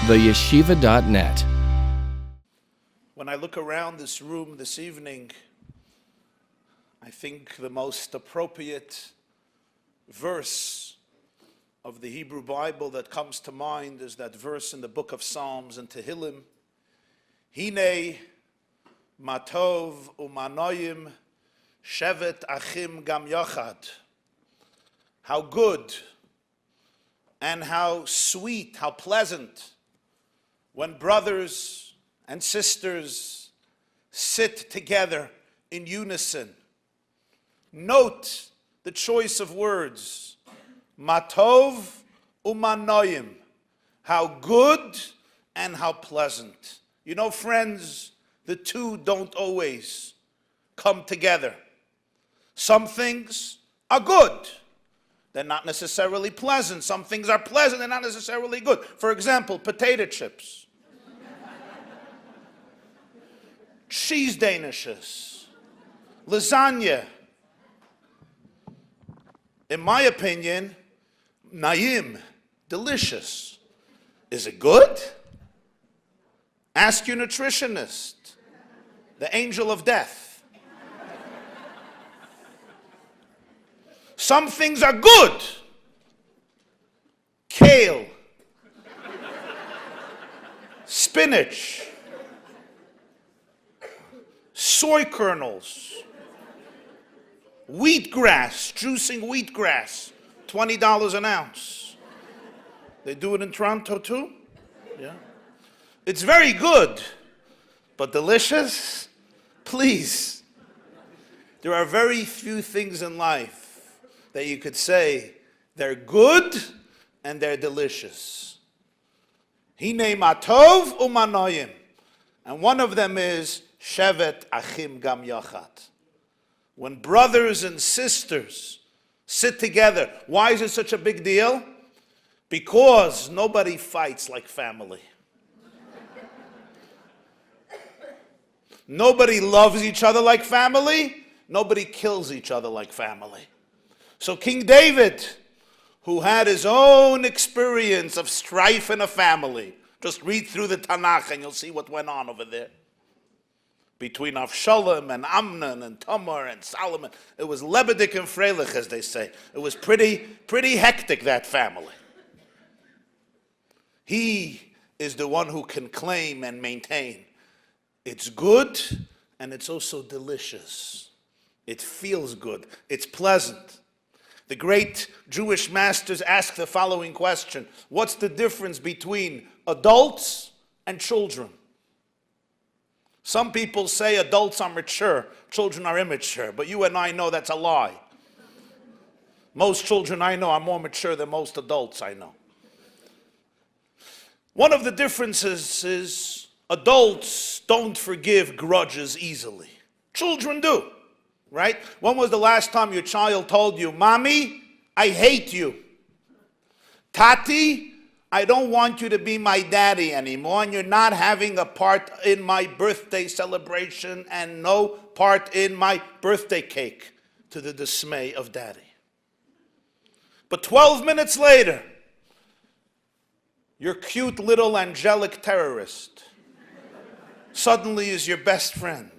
theyeshiva.net. When I look around this room this evening, I think the most appropriate verse of the Hebrew Bible that comes to mind is that verse in the book of Psalms and Tehillim, Hine matov umanoyim shevet achim gam yachad. How good and how sweet, how pleasant when brothers and sisters sit together in unison. Note the choice of words. Matov umanoyim. How good and how pleasant. You know, friends, the two don't always come together. Some things are good. They're not necessarily pleasant. Some things are pleasant. They're not necessarily good. For example, potato chips. Cheese danishes. Lasagna. In my opinion, naim, delicious. Is it good? Ask your nutritionist, the angel of death. Some things are good. Kale, spinach, soy kernels, wheatgrass, juicing wheatgrass, $20 an ounce. They do it in Toronto too? Yeah. It's very good, but delicious? Please. There are very few things in life that you could say they're good and they're delicious. Hine matov umanoyim. And one of them is shevet achim gam yachad. When brothers and sisters sit together. Why is it such a big deal? Because nobody fights like family. Nobody loves each other like family. Nobody kills each other like family. So King David, who had his own experience of strife in a family, just read through the Tanakh and you'll see what went on over there. Between Avshalom and Amnon and Tamar and Solomon. It was Lebedik and Freilich, as they say. It was pretty hectic, that family. He is the one who can claim and maintain. It's good and it's also delicious. It feels good. It's pleasant. The great Jewish masters ask the following question. What's the difference between adults and children? Some people say adults are mature, children are immature, but you and I know that's a lie. Most children I know are more mature than most adults I know. One of the differences is adults don't forgive grudges easily. Children do, right? When was the last time your child told you, Mommy, I hate you. Tati, I don't want you to be my daddy anymore, and you're not having a part in my birthday celebration and no part in my birthday cake, to the dismay of daddy. But 12 minutes later, your cute little angelic terrorist suddenly is your best friend,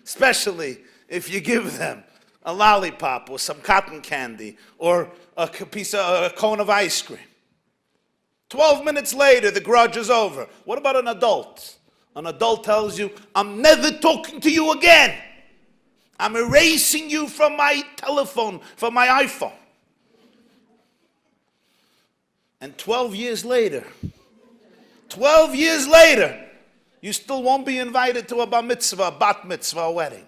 especially if you give them a lollipop or some cotton candy or a cone of ice cream. 12 minutes later, the grudge is over. What about an adult? An adult tells you, I'm never talking to you again. I'm erasing you from my telephone, from my iPhone. And 12 years later, you still won't be invited to a bar mitzvah, a bat mitzvah, a wedding.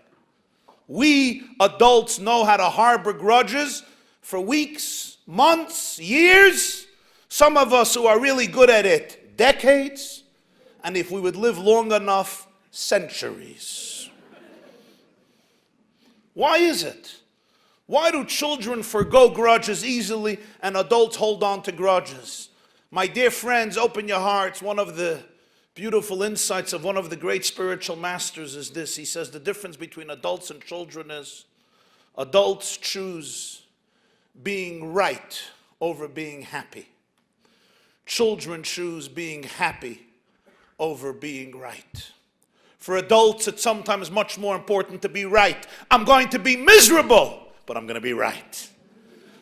We adults know how to harbor grudges for weeks, months, years. Some of us who are really good at it, decades, and if we would live long enough, centuries. Why is it? Why do children forgo grudges easily and adults hold on to grudges? My dear friends, open your hearts. One of the beautiful insights of one of the great spiritual masters is this. He says the difference between adults and children is adults choose being right over being happy. Children choose being happy over being right. For adults, it's sometimes much more important to be right. I'm going to be miserable, but I'm going to be right.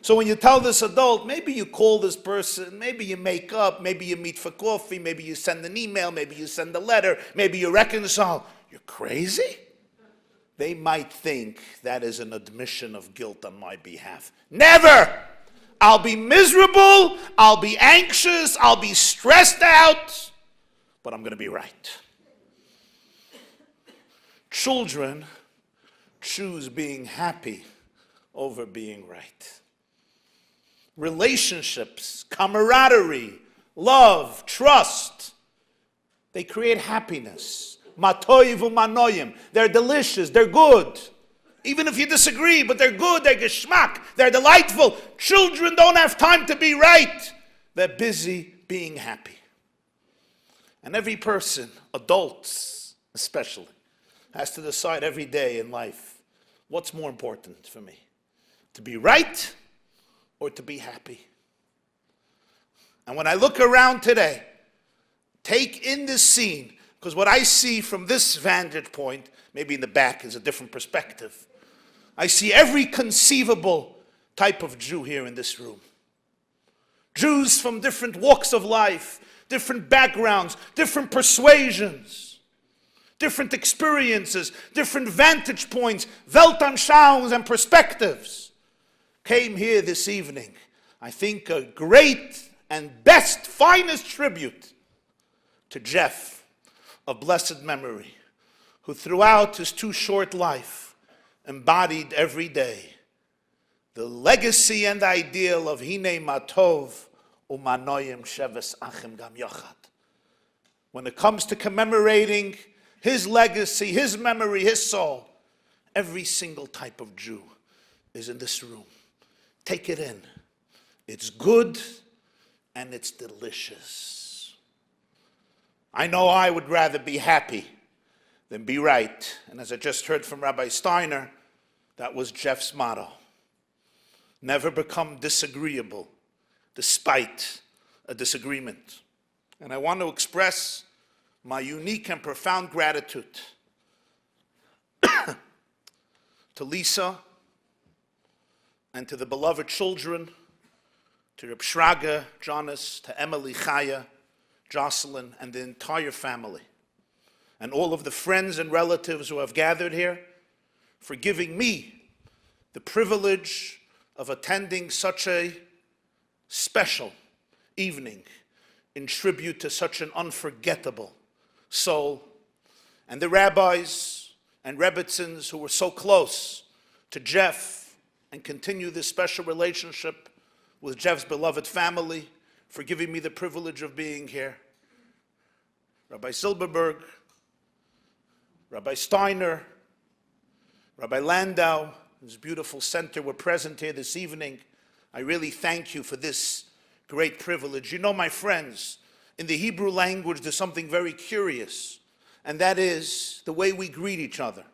So when you tell this adult, maybe you call this person, maybe you make up, maybe you meet for coffee, maybe you send an email, maybe you send a letter, maybe you reconcile. You're crazy? They might think that is an admission of guilt on my behalf. Never! I'll be miserable, I'll be anxious, I'll be stressed out, but I'm going to be right. Children choose being happy over being right. Relationships, camaraderie, love, trust, they create happiness. Matoiv umanoyim. They're delicious, they're good. Even if you disagree, but they're good, they're geschmack, they're delightful. Children don't have time to be right. They're busy being happy. And every person, adults especially, has to decide every day in life, what's more important for me? To be right or to be happy? And when I look around today, take in this scene, because what I see from this vantage point, maybe in the back is a different perspective. I see every conceivable type of Jew here in this room. Jews from different walks of life, different backgrounds, different persuasions, different experiences, different vantage points, Weltanschauungs and perspectives, came here this evening. I think a great and best, finest tribute to Jeff, of blessed memory, who throughout his too short life embodied every day the legacy and ideal of Hine Matov Umanoyim Sheves Achim Gam Yochad. When it comes to commemorating his legacy, his memory, his soul, every single type of Jew is in this room. Take it in. It's good and it's delicious. I know I would rather be happy than be right. And as I just heard from Rabbi Steiner, that was Jeff's motto. Never become disagreeable despite a disagreement. And I want to express my unique and profound gratitude to Lisa and to the beloved children, to Reb Shraga, Jonas, to Emily, Chaya, Jocelyn, and the entire family, and all of the friends and relatives who have gathered here, for giving me the privilege of attending such a special evening in tribute to such an unforgettable soul, and the rabbis and rebbitzins who were so close to Jeff and continue this special relationship with Jeff's beloved family, for giving me the privilege of being here. Rabbi Silberberg, Rabbi Steiner, Rabbi Landau, whose beautiful center were present here this evening. I really thank you for this great privilege. You know, my friends, in the Hebrew language, there's something very curious, and that is the way we greet each other.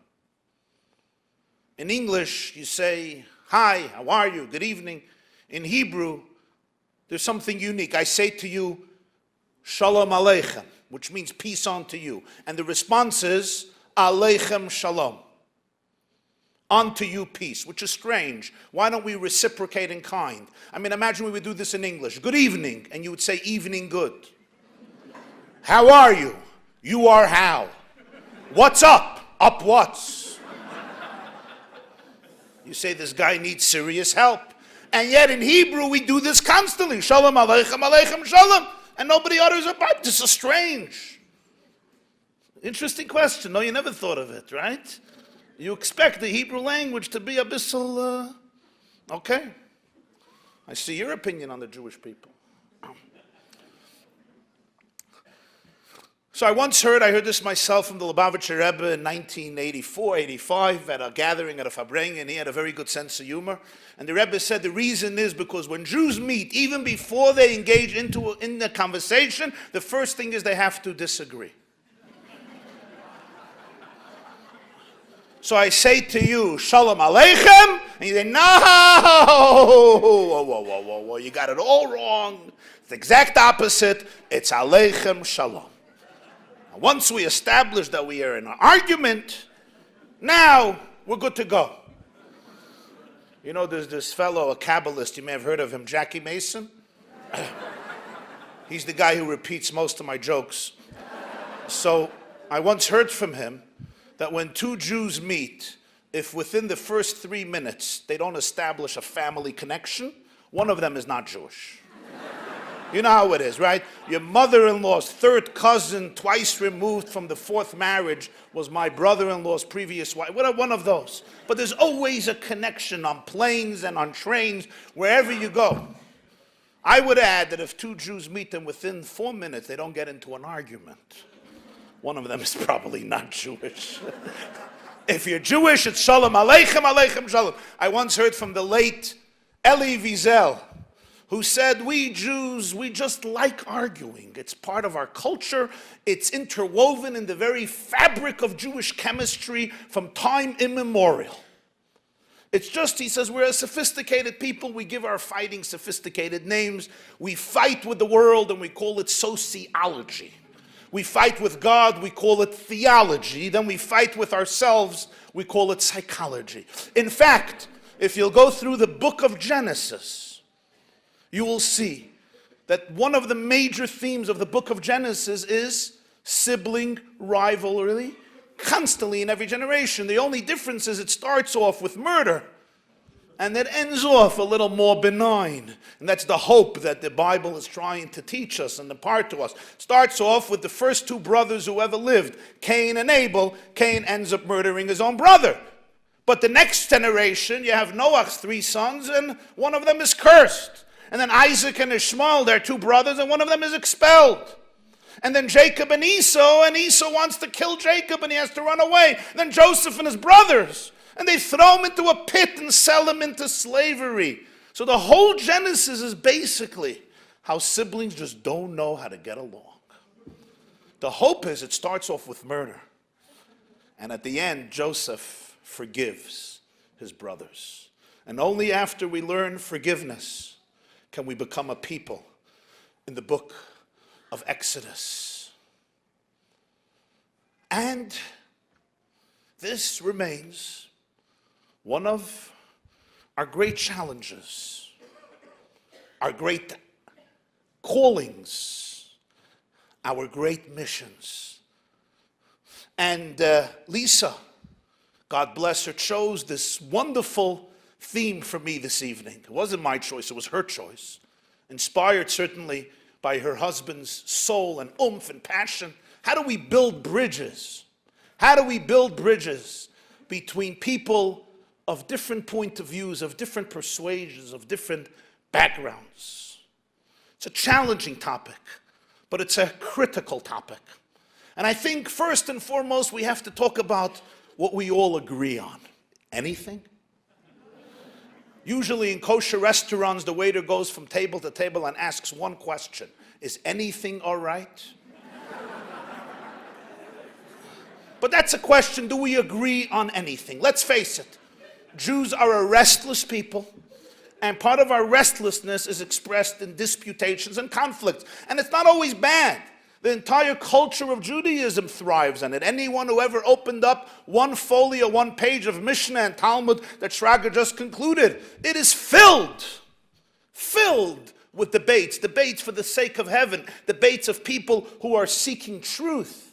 In English, you say, hi, how are you, good evening. In Hebrew, there's something unique. I say to you, Shalom Aleichem, which means peace unto you. And the response is, Aleichem Shalom. Unto you peace, which is strange. Why don't we reciprocate in kind? I mean, imagine we would do this in English. Good evening, and you would say evening good. How are you? You are how? What's up? Up what's? You say this guy needs serious help. And yet in Hebrew we do this constantly. Shalom Aleichem, Aleichem Shalom. And nobody utters a but. This is strange. Interesting question. No, you never thought of it, right? You expect the Hebrew language to be a bissel, okay. I see your opinion on the Jewish people. So I heard this myself from the Lubavitcher Rebbe in 1984, 85, at a gathering at a Fabrengen, and he had a very good sense of humor. And the Rebbe said the reason is because when Jews meet, even before they engage in the conversation, the first thing is they have to disagree. So I say to you, Shalom Aleichem, and you say, no, whoa, you got it all wrong. It's the exact opposite. It's Aleichem Shalom. Once we establish that we are in an argument, now we're good to go. You know, there's this fellow, a Kabbalist, you may have heard of him, Jackie Mason. He's the guy who repeats most of my jokes. So I once heard from him that when two Jews meet, if within the first 3 minutes they don't establish a family connection, one of them is not Jewish. You know how it is, right? Your mother-in-law's third cousin, twice removed from the fourth marriage, was my brother-in-law's previous wife. What one of those? But there's always a connection on planes and on trains, wherever you go. I would add that if two Jews meet and within 4 minutes they don't get into an argument, one of them is probably not Jewish. If you're Jewish, it's Shalom Aleichem, Aleichem Shalom. I once heard from the late Elie Wiesel, who said, we Jews, we just like arguing. It's part of our culture. It's interwoven in the very fabric of Jewish chemistry from time immemorial. It's just, he says, we're a sophisticated people. We give our fighting sophisticated names. We fight with the world and we call it sociology. We fight with God, we call it theology. Then we fight with ourselves, we call it psychology. In fact, if you'll go through the book of Genesis, you will see that one of the major themes of the book of Genesis is sibling rivalry, constantly in every generation. The only difference is it starts off with murder, and it ends off a little more benign. And that's the hope that the Bible is trying to teach us and impart to us. Starts off with the first two brothers who ever lived, Cain and Abel. Cain ends up murdering his own brother. But the next generation, you have Noah's 3 sons, and one of them is cursed. And then Isaac and Ishmael, they're 2 brothers, and one of them is expelled. And then Jacob and Esau wants to kill Jacob, and he has to run away. And then Joseph and his brothers, and they throw him into a pit and sell him into slavery. So the whole Genesis is basically how siblings just don't know how to get along. The hope is it starts off with murder. And at the end, Joseph forgives his brothers. And only after we learn forgiveness can we become a people in the book of Exodus. And this remains one of our great challenges, our great callings, our great missions. And Lisa, God bless her, chose this wonderful theme for me this evening. It wasn't my choice, it was her choice. Inspired certainly by her husband's soul and oomph and passion. How do we build bridges? How do we build bridges between people of different point of views, of different persuasions, of different backgrounds? It's a challenging topic, but it's a critical topic. And I think first and foremost we have to talk about what we all agree on. Anything? Usually in kosher restaurants, the waiter goes from table to table and asks one question. Is anything all right? But that's a question, do we agree on anything? Let's face it, Jews are a restless people, and part of our restlessness is expressed in disputations and conflicts. And it's not always bad. The entire culture of Judaism thrives on it. Anyone who ever opened up one folio, one page of Mishnah and Talmud that Shraga just concluded, it is filled with debates for the sake of heaven, debates of people who are seeking truth,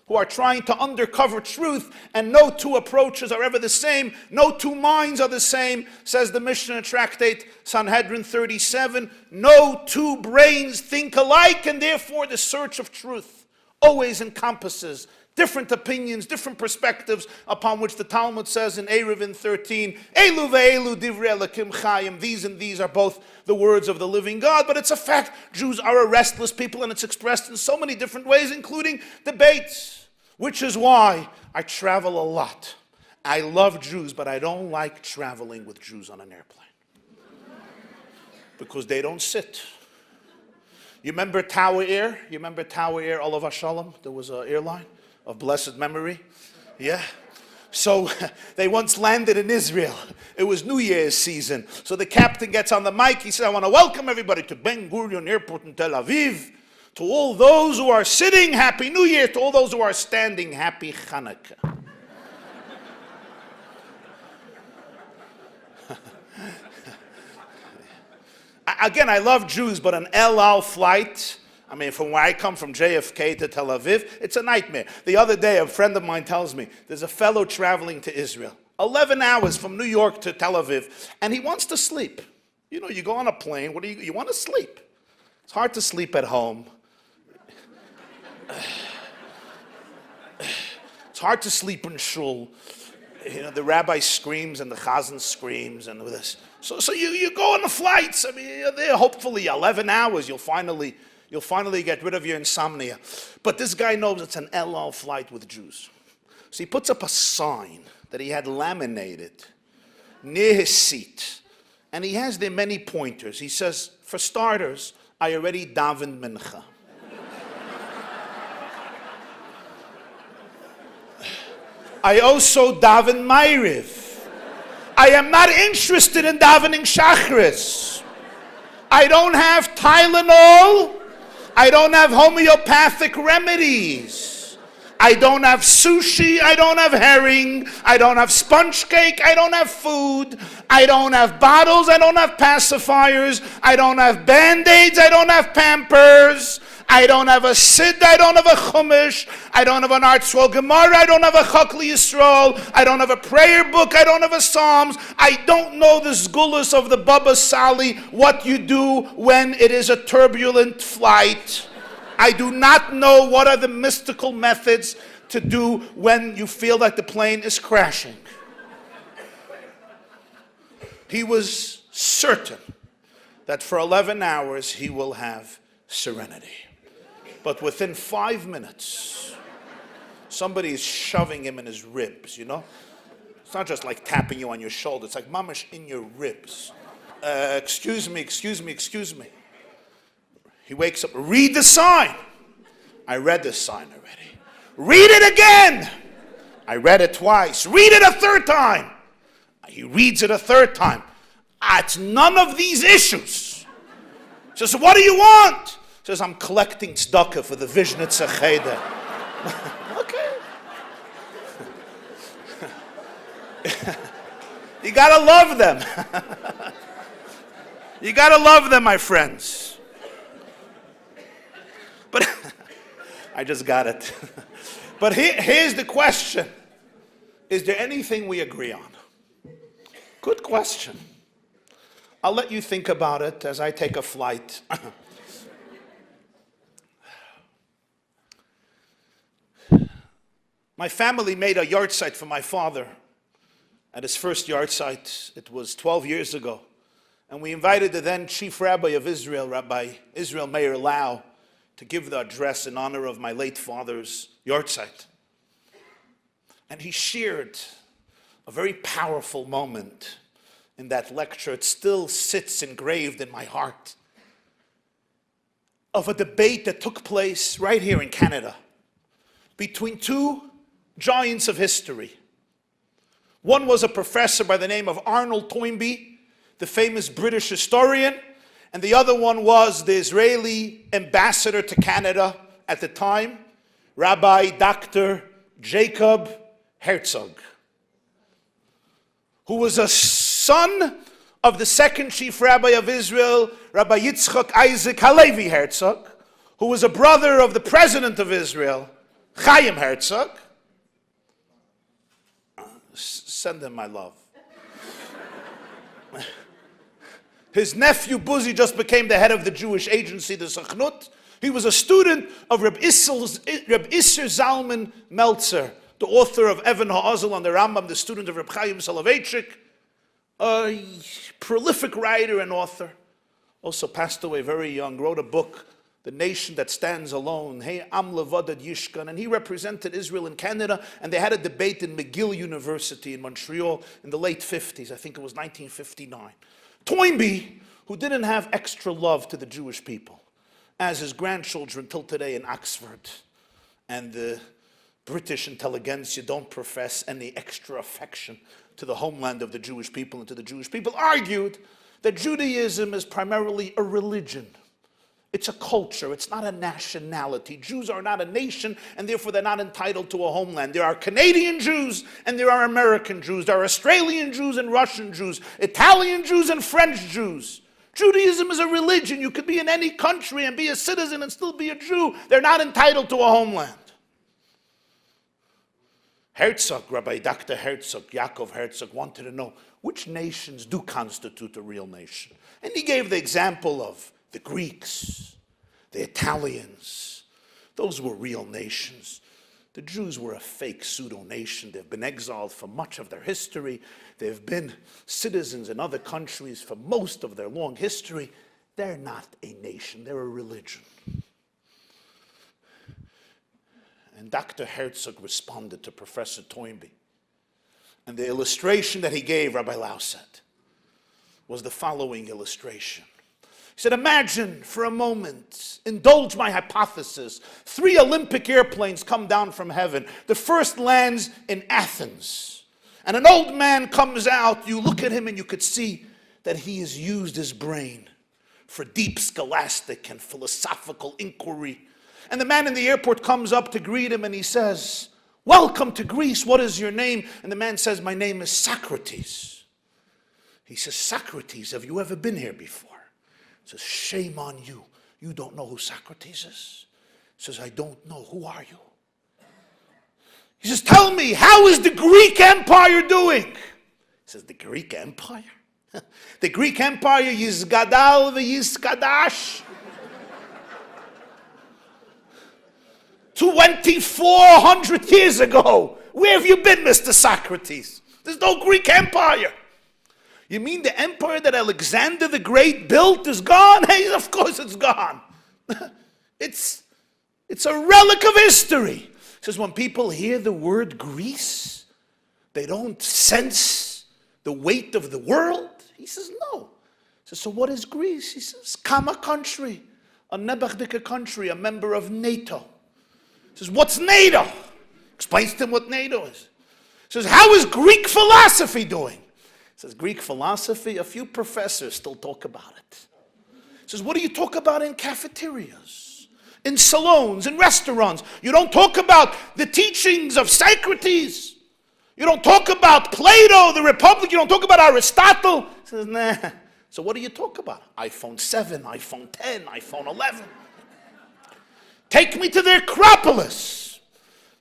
who are trying to undercover truth, and no two approaches are ever the same, no two minds are the same, says the Mishnah tractate, Sanhedrin 37, no two brains think alike, and therefore the search of truth always encompasses different opinions, different perspectives, upon which the Talmud says in Eruvin 13, Elu ve'elu divrei Elokim chayim, these and these are both the words of the living God. But it's a fact, Jews are a restless people, and it's expressed in so many different ways, including debates, which is why I travel a lot. I love Jews, but I don't like traveling with Jews on an airplane. Because they don't sit. You remember Tower Air? You remember Tower Air, Olav Shalom? There was an airline of blessed memory. Yeah. So they once landed in Israel. It was New Year's season. So the captain gets on the mic. He said, I want to welcome everybody to Ben Gurion Airport in Tel Aviv. To all those who are sitting, Happy New Year. To all those who are standing, Happy Hanukkah. Again, I love Jews, but an El Al flight, I mean, from where I come, from JFK to Tel Aviv, it's a nightmare. The other day, a friend of mine tells me, there's a fellow traveling to Israel, 11 hours from New York to Tel Aviv, and he wants to sleep. You know, you go on a plane, you want to sleep. It's hard to sleep at home. It's hard to sleep in shul. You know, the rabbi screams and the chazan screams and this. So you go on the flights. I mean, you're there hopefully 11 hours. You'll finally get rid of your insomnia. But this guy knows it's an El Al flight with Jews. So he puts up a sign that he had laminated near his seat. And he has there many pointers. He says, for starters, I already davened mincha. I also daven Ma'ariv. I am not interested in davening Shachris. I don't have Tylenol. I don't have homeopathic remedies. I don't have sushi. I don't have herring. I don't have sponge cake. I don't have food. I don't have bottles. I don't have pacifiers. I don't have Band-Aids. I don't have Pampers. I don't have a Sid, I don't have a Chumash, I don't have an Art Scroll Gemara, I don't have a Chokli Yisrael, I don't have a prayer book, I don't have a Psalms, I don't know the Zgulas of the Baba Sali, what you do when it is a turbulent flight. I do not know what are the mystical methods to do when you feel like the plane is crashing. He was certain that for 11 hours he will have serenity. But within 5 minutes, somebody is shoving him in his ribs, you know? It's not just like tapping you on your shoulder. It's like mamash in your ribs. Excuse me. He wakes up. Read the sign. I read the sign already. Read it again. I read it twice. Read it a third time. He reads it a third time. It's none of these issues. He says, what do you want? He says, I'm collecting tzedakah for the Vishnitza Cheder. Okay. You gotta love them. You gotta love them, my friends. But I just got it. But here's the question. Is there anything we agree on? Good question. I'll let you think about it as I take a flight. My family made a Yartzeit for my father at his first Yartzeit. It was 12 years ago. And we invited the then chief rabbi of Israel, Rabbi Israel Meir Lau, to give the address in honor of my late father's Yartzeit. And he shared a very powerful moment in that lecture. It still sits engraved in my heart, of a debate that took place right here in Canada between two giants of history. One was a professor by the name of Arnold Toynbee, the famous British historian, and the other one was the Israeli ambassador to Canada at the time, Rabbi Dr. Jacob Herzog, who was a son of the second chief rabbi of Israel, Rabbi Yitzchak Isaac Halevi Herzog, who was a brother of the president of Israel, Chaim Herzog. Send him my love. His nephew Buzi just became the head of the Jewish agency, the Sochnut. He was a student of Reb Isser Zalman Meltzer, the author of Evan Ha'azel on the Rambam, the student of Reb Chaim Soloveitchik, a prolific writer and author. Also passed away very young, wrote a book, The Nation That Stands Alone, Hey Am Levadad Yishkan, and he represented Israel in Canada, and they had a debate in McGill University in Montreal in the late 50s, I think it was 1959. Toynbee, who didn't have extra love to the Jewish people, as his grandchildren till today in Oxford and the British intelligentsia don't profess any extra affection to the homeland of the Jewish people and to the Jewish people, argued that Judaism is primarily a religion. It's a culture. It's not a nationality. Jews are not a nation, and therefore they're not entitled to a homeland. There are Canadian Jews, and there are American Jews. There are Australian Jews and Russian Jews, Italian Jews and French Jews. Judaism is a religion. You could be in any country and be a citizen and still be a Jew. They're not entitled to a homeland. Herzog, Rabbi Dr. Herzog, Yaakov Herzog, wanted to know which nations do constitute a real nation. And he gave the example of the Greeks, the Italians. Those were real nations. The Jews were a fake pseudo-nation. They've been exiled for much of their history. They've been citizens in other countries for most of their long history. They're not a nation. They're a religion. And Dr. Herzog responded to Professor Toynbee. And the illustration that he gave, Rabbi Lau said, was the following illustration. He said, imagine for a moment, indulge my hypothesis, 3 Olympic airplanes come down from heaven. The first lands in Athens. And an old man comes out. You look at him and you could see that he has used his brain for deep scholastic and philosophical inquiry. And the man in the airport comes up to greet him and he says, welcome to Greece, what is your name? And the man says, my name is Socrates. He says, Socrates, have you ever been here before? He says, shame on you. You don't know who Socrates is? He says, I don't know. Who are you? He says, tell me, how is the Greek Empire doing? He says, the Greek Empire? The Greek Empire, Yizgadal v'Yizkadash. 2,400 years ago. Where have you been, Mr. Socrates? There's no Greek Empire. You mean the empire that Alexander the Great built is gone? Hey, of course it's gone. It's a relic of history. He says when people hear the word Greece, they don't sense the weight of the world. He says, no. He says, so what is Greece? He says, Kama country, a Nebachdika country, a member of NATO. He says, what's NATO? Explains to him what NATO is. He says, how is Greek philosophy doing? He says, Greek philosophy, a few professors still talk about it. He says, what do you talk about in cafeterias, in salons, in restaurants? You don't talk about the teachings of Socrates. You don't talk about Plato, the Republic. You don't talk about Aristotle. He says, nah. So what do you talk about? iPhone 7, iPhone 10, iPhone 11. Take me to the Acropolis.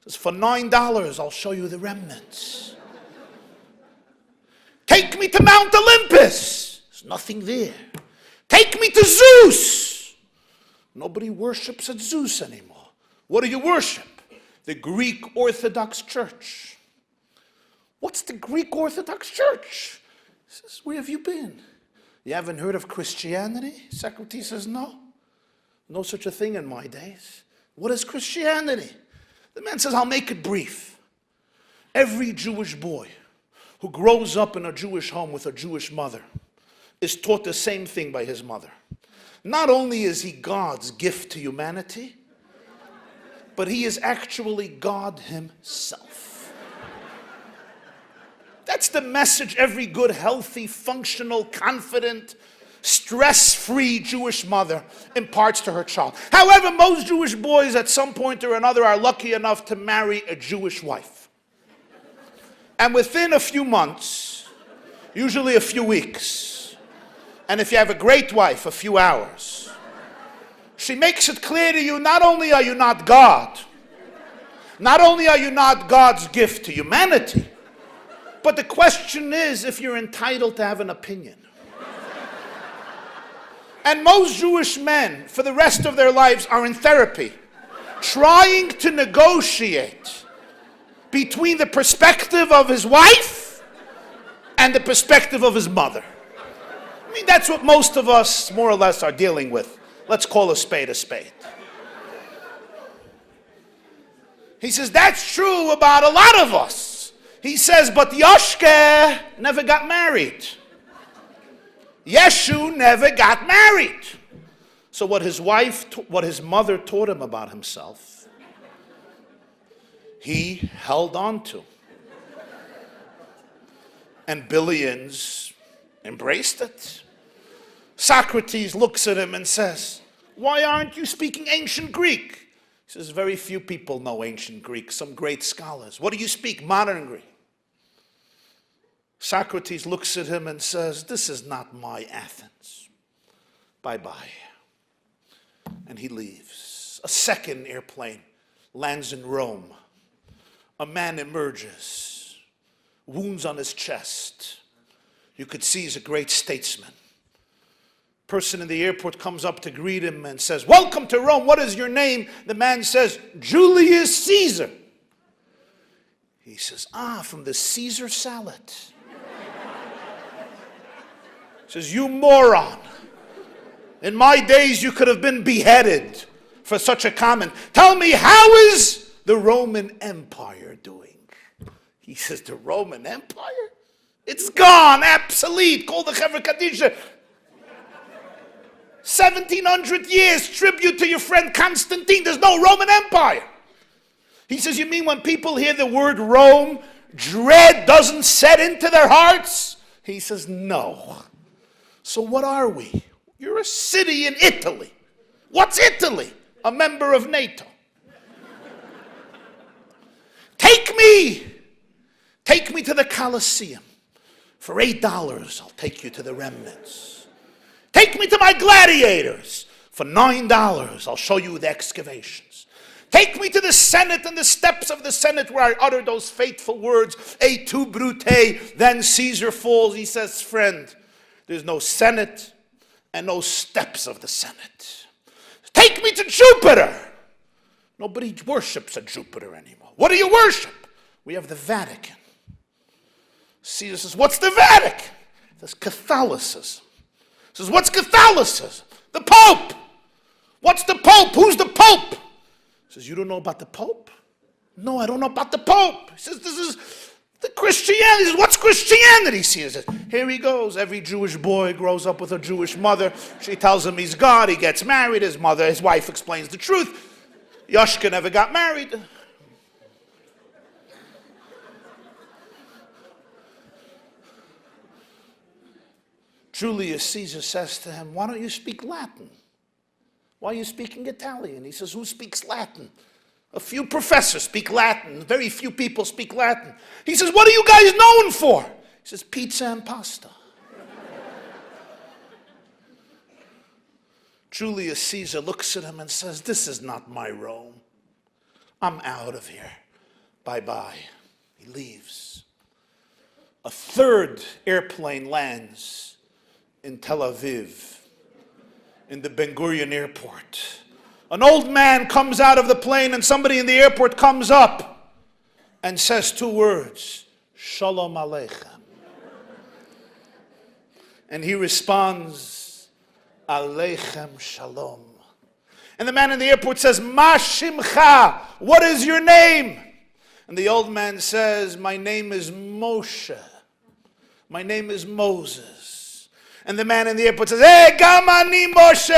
He says, for $9, I'll show you the remnants. Take me to Mount Olympus. There's nothing there. Take me to Zeus. Nobody worships at Zeus anymore. What do you worship? The Greek Orthodox Church. What's the Greek Orthodox Church? He says, where have you been? You haven't heard of Christianity? Socrates says, no. No such a thing in my days. What is Christianity? The man says, I'll make it brief. Every Jewish boy who grows up in a Jewish home with a Jewish mother is taught the same thing by his mother. Not only is he God's gift to humanity, but he is actually God himself. That's the message every good, healthy, functional, confident, stress-free Jewish mother imparts to her child. However, most Jewish boys at some point or another are lucky enough to marry a Jewish wife. And within a few months, usually a few weeks, and if you have a great wife, a few hours, she makes it clear to you, not only are you not God, not only are you not God's gift to humanity, but the question is if you're entitled to have an opinion. And most Jewish men, for the rest of their lives, are in therapy, trying to negotiate between the perspective of his wife and the perspective of his mother. I mean, that's what most of us, more or less, are dealing with. Let's call a spade a spade. He says, that's true about a lot of us. He says, but Yoshke never got married. Yeshu never got married. So what his mother taught him about himself, he held on to. And billions embraced it. Socrates looks at him and says, why aren't you speaking ancient Greek? He says, very few people know ancient Greek, some great scholars. What do you speak? Modern Greek. Socrates looks at him and says, this is not my Athens. Bye-bye. And he leaves. A second airplane lands in Rome. A man emerges, wounds on his chest. You could see he's a great statesman. Person in the airport comes up to greet him and says, welcome to Rome. What is your name? The man says, Julius Caesar. He says, from the Caesar salad. He says, you moron. In my days, you could have been beheaded for such a comment. Tell me, how is the Roman Empire doing? He says, the Roman Empire? It's gone, obsolete. Call the Chevra Kadisha. 1700 years, tribute to your friend Constantine. There's no Roman Empire. He says, you mean when people hear the word Rome, dread doesn't set into their hearts? He says, no. So what are we? You're a city in Italy. What's Italy? A member of NATO. Take me to the Colosseum. For $8, I'll take you to the remnants. Take me to my gladiators. For $9, I'll show you the excavations. Take me to the Senate and the steps of the Senate where I uttered those fateful words, Et tu, Brute, then Caesar falls. He says, friend, there's no Senate and no steps of the Senate. Take me to Jupiter. Nobody worships at Jupiter anymore. What do you worship? We have the Vatican. Caesar says, what's the Vatican? He says, Catholicism. He says, what's Catholicism? The Pope. What's the Pope? Who's the Pope? He says, you don't know about the Pope? No, I don't know about the Pope. He says, this is the Christianity. He says, what's Christianity? He says, here he goes. Every Jewish boy grows up with a Jewish mother. She tells him he's God. He gets married. His wife explains the truth. Yoshka never got married. Julius Caesar says to him, why don't you speak Latin? Why are you speaking Italian? He says, who speaks Latin? A few professors speak Latin. Very few people speak Latin. He says, what are you guys known for? He says, pizza and pasta. Julius Caesar looks at him and says, this is not my Rome. I'm out of here. Bye-bye. He leaves. A third airplane lands in Tel Aviv, in the Ben Gurion airport. An old man comes out of the plane and somebody in the airport comes up and says two words, Shalom Aleichem. And he responds, Aleichem Shalom. And the man in the airport says, Ma Shimcha, what is your name? And the old man says, my name is Moshe. My name is Moses. And the man in the airport says, hey, Gamani Moshe!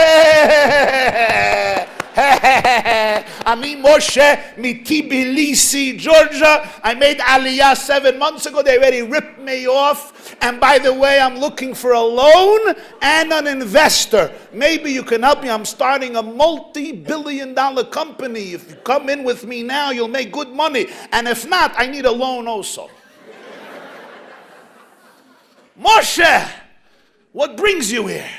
Ami Moshe, mi Tbilisi, Georgia. I made Aliyah 7 months ago. They already ripped me off. And by the way, I'm looking for a loan and an investor. Maybe you can help me. I'm starting a multi-billion-dollar company. If you come in with me now, you'll make good money. And if not, I need a loan also. Moshe! What brings you here?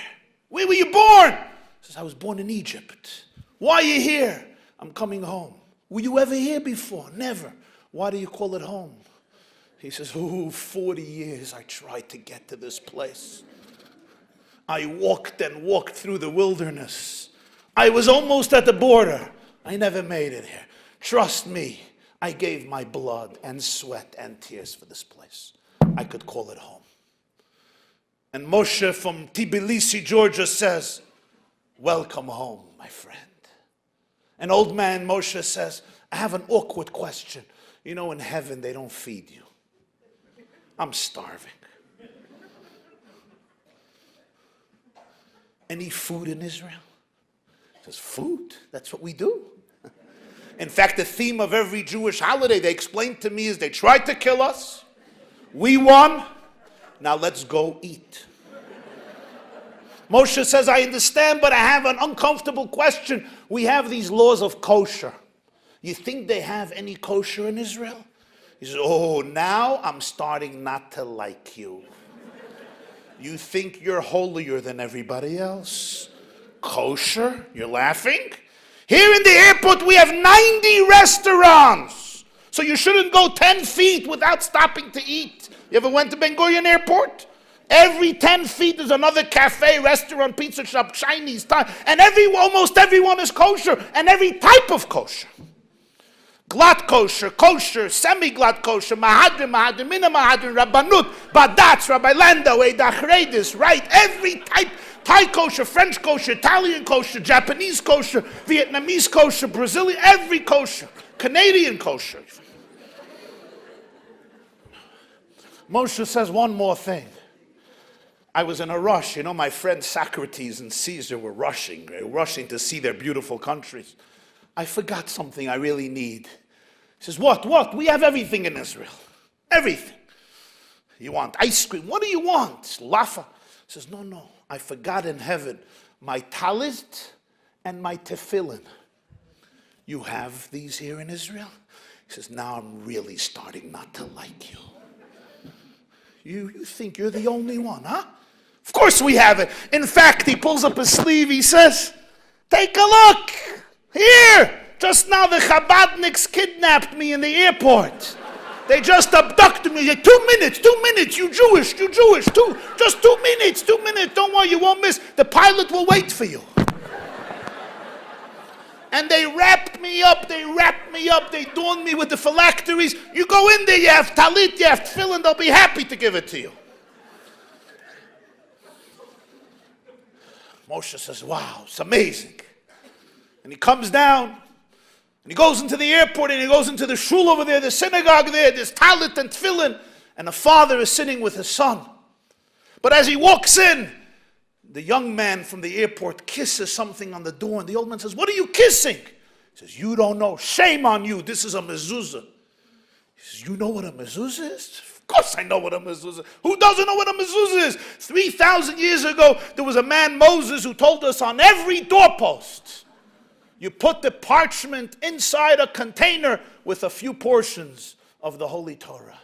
Where were you born? He says, I was born in Egypt. Why are you here? I'm coming home. Were you ever here before? Never. Why do you call it home? He says, 40 years I tried to get to this place. I walked and walked through the wilderness. I was almost at the border. I never made it here. Trust me, I gave my blood and sweat and tears for this place. I could call it home. And Moshe from Tbilisi, Georgia says, welcome home, my friend. An old man, Moshe, says, I have an awkward question. You know, in heaven, they don't feed you. I'm starving. Any food in Israel? He says, food? That's what we do. In fact, the theme of every Jewish holiday, they explained to me, is they tried to kill us. We won. Now let's go eat. Moshe says, I understand, but I have an uncomfortable question. We have these laws of kosher. You think they have any kosher in Israel? He says, oh, now I'm starting not to like you. You think you're holier than everybody else? Kosher? You're laughing? Here in the airport we have 90 restaurants. So you shouldn't go 10 feet without stopping to eat. You ever went to Ben Gurion Airport? Every 10 feet is another cafe, restaurant, pizza shop, Chinese time. And almost everyone is kosher. And every type of kosher. Glatt kosher, kosher, semi-glatt kosher, mahadrin, mina mahadrin, rabbanut, badatz, Rabbi Lando, edachredis, right? Every type, Thai kosher, French kosher, Italian kosher, Japanese kosher, Vietnamese kosher, Brazilian, every kosher, Canadian kosher. Moshe says one more thing. I was in a rush. You know, my friends Socrates and Caesar were rushing to see their beautiful countries. I forgot something I really need. He says, what? We have everything in Israel. Everything. You want ice cream? What do you want? Lafa. He says, no. I forgot in heaven my talit and my tefillin. You have these here in Israel? He says, now I'm really starting not to like you. You think you're the only one, huh? Of course we have it. In fact, he pulls up his sleeve. He says, take a look. Here. Just now the Chabadniks kidnapped me in the airport. They just abducted me. 2 minutes. You Jewish. Just 2 minutes. Don't worry, you won't miss. The pilot will wait for you. And they wrapped me up. They adorned me with the phylacteries. You go in there, you have talit, you have tefillin, they'll be happy to give it to you. Moshe says, wow, it's amazing. And he comes down, and he goes into the airport, and he goes into the shul over there, the synagogue there, there's talit and tefillin, and a father is sitting with his son. But as he walks in, the young man from the airport kisses something on the door, and the old man says, what are you kissing? He says, you don't know. Shame on you. This is a mezuzah. He says, you know what a mezuzah is? Of course I know what a mezuzah is. Who doesn't know what a mezuzah is? 3,000 years ago, there was a man, Moses, who told us on every doorpost, you put the parchment inside a container with a few portions of the Holy Torah.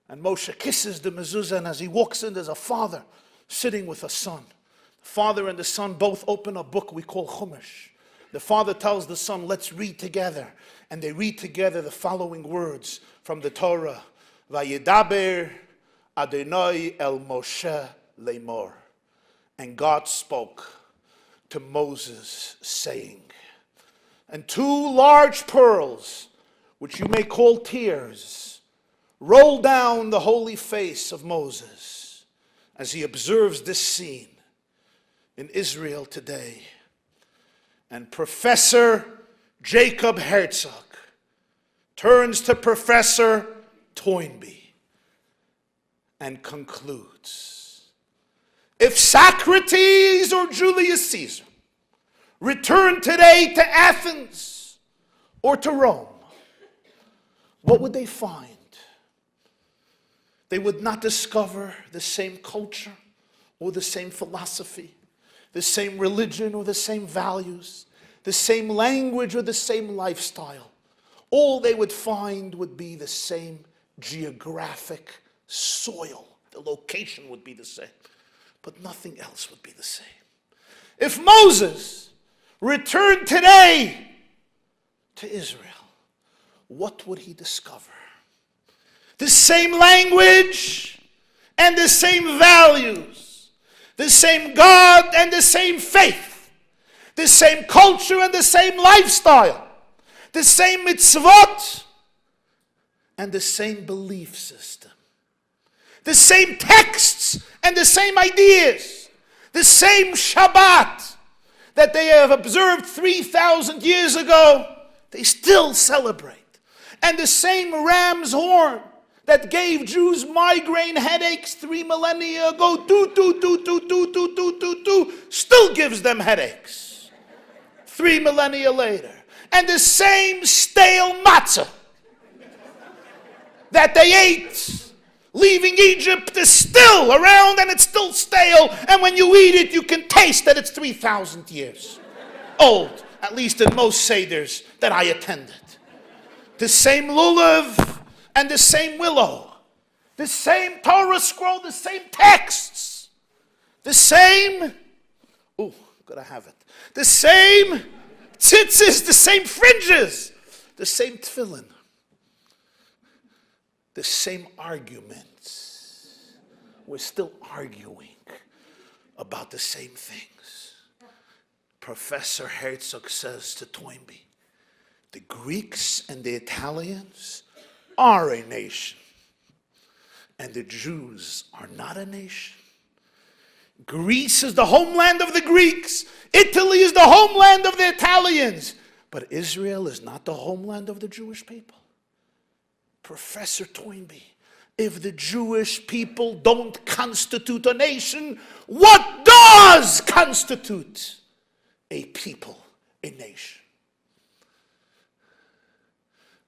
And Moshe kisses the mezuzah, and as he walks in, there's a father sitting with a son. The father and the son both open a book we call Chumash. The father tells the son, let's read together. And they read together the following words from the Torah. Vayedaber Adonai el Moshe lemor. And God spoke to Moses, saying, and 2 large pearls, which you may call tears, roll down the holy face of Moses as he observes this scene in Israel today. And Professor Jacob Herzog turns to Professor Toynbee and concludes, if Socrates or Julius Caesar returned today to Athens or to Rome, what would they find? They would not discover the same culture or the same philosophy, the same religion or the same values, the same language or the same lifestyle. All they would find would be the same geographic soil. The location would be the same, but nothing else would be the same. If Moses returned today to Israel, what would he discover? The same language and the same values, the same God and the same faith, the same culture and the same lifestyle, the same mitzvot and the same belief system, the same texts and the same ideas, the same Shabbat that they have observed 3,000 years ago, they still celebrate. And the same ram's horn that gave Jews migraine headaches 3 millennia ago, still gives them headaches 3 millennia later. and the same stale matzah that they ate leaving Egypt is still around, and it's still stale, and when you eat it, you can taste that it's 3,000 years old, at least in most seders that I attended. The same lulav and the same willow, the same Torah scroll, the same texts, the same, gotta have it, the same tzitzis, the same fringes, the same tefillin, the same arguments. We're still arguing about the same things. Professor Herzog says to Toynbee, the Greeks and the Italians are a nation, and the Jews are not a nation. Greece is the homeland of the Greeks. Italy is the homeland of the Italians. But Israel is not the homeland of the Jewish people. Professor Toynbee, if the Jewish people don't constitute a nation, what does constitute a people, a nation?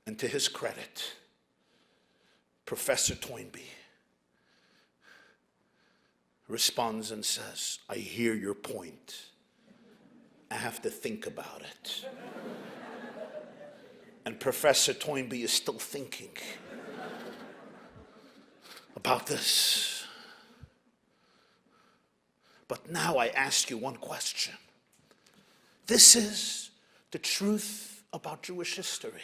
And to his credit, Professor Toynbee responds and says, I hear your point. I have to think about it. And Professor Toynbee is still thinking about this. But now I ask you one question. This is the truth about Jewish history.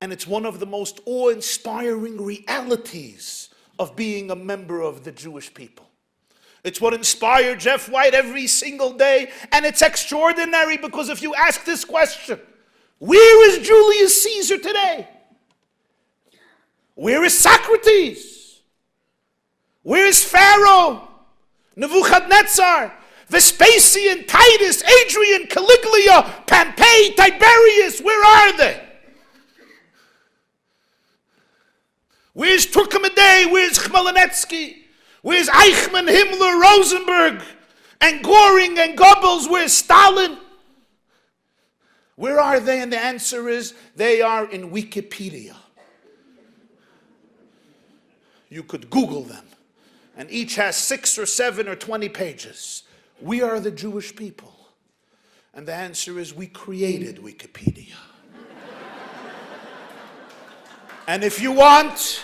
And it's one of the most awe-inspiring realities of being a member of the Jewish people. It's what inspired Jeff White every single day, and it's extraordinary because if you ask this question, where is Julius Caesar today? Where is Socrates? Where is Pharaoh, Nebuchadnezzar, Vespasian, Titus, Adrian, Caligula, Pompey, Tiberius? Where are they? Where's Turkmenday? Where's Khmelnytsky? Where's Eichmann, Himmler, Rosenberg, and Göring and Goebbels? Where's Stalin? Where are they? And the answer is, they are in Wikipedia. You could Google them, and each has 6 or 7 or 20 pages. We are the Jewish people. And the answer is, we created Wikipedia. And if you want,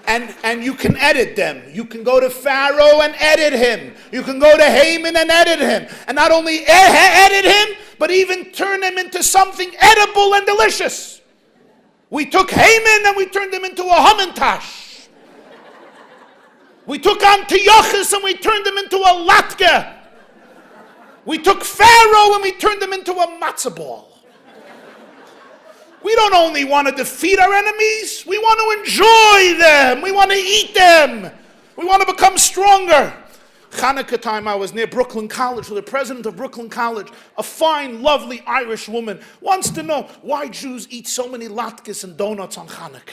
and you can edit them. You can go to Pharaoh and edit him. You can go to Haman and edit him. And not only edit him, but even turn him into something edible and delicious. We took Haman and we turned him into a Hamantash. We took Antiochus and we turned him into a latke. We took Pharaoh and we turned him into a matzah ball. We don't only want to defeat our enemies, we want to enjoy them. We want to eat them. We want to become stronger. Hanukkah time, I was near Brooklyn College with the president of Brooklyn College, a fine, lovely Irish woman, wants to know why Jews eat so many latkes and donuts on Hanukkah.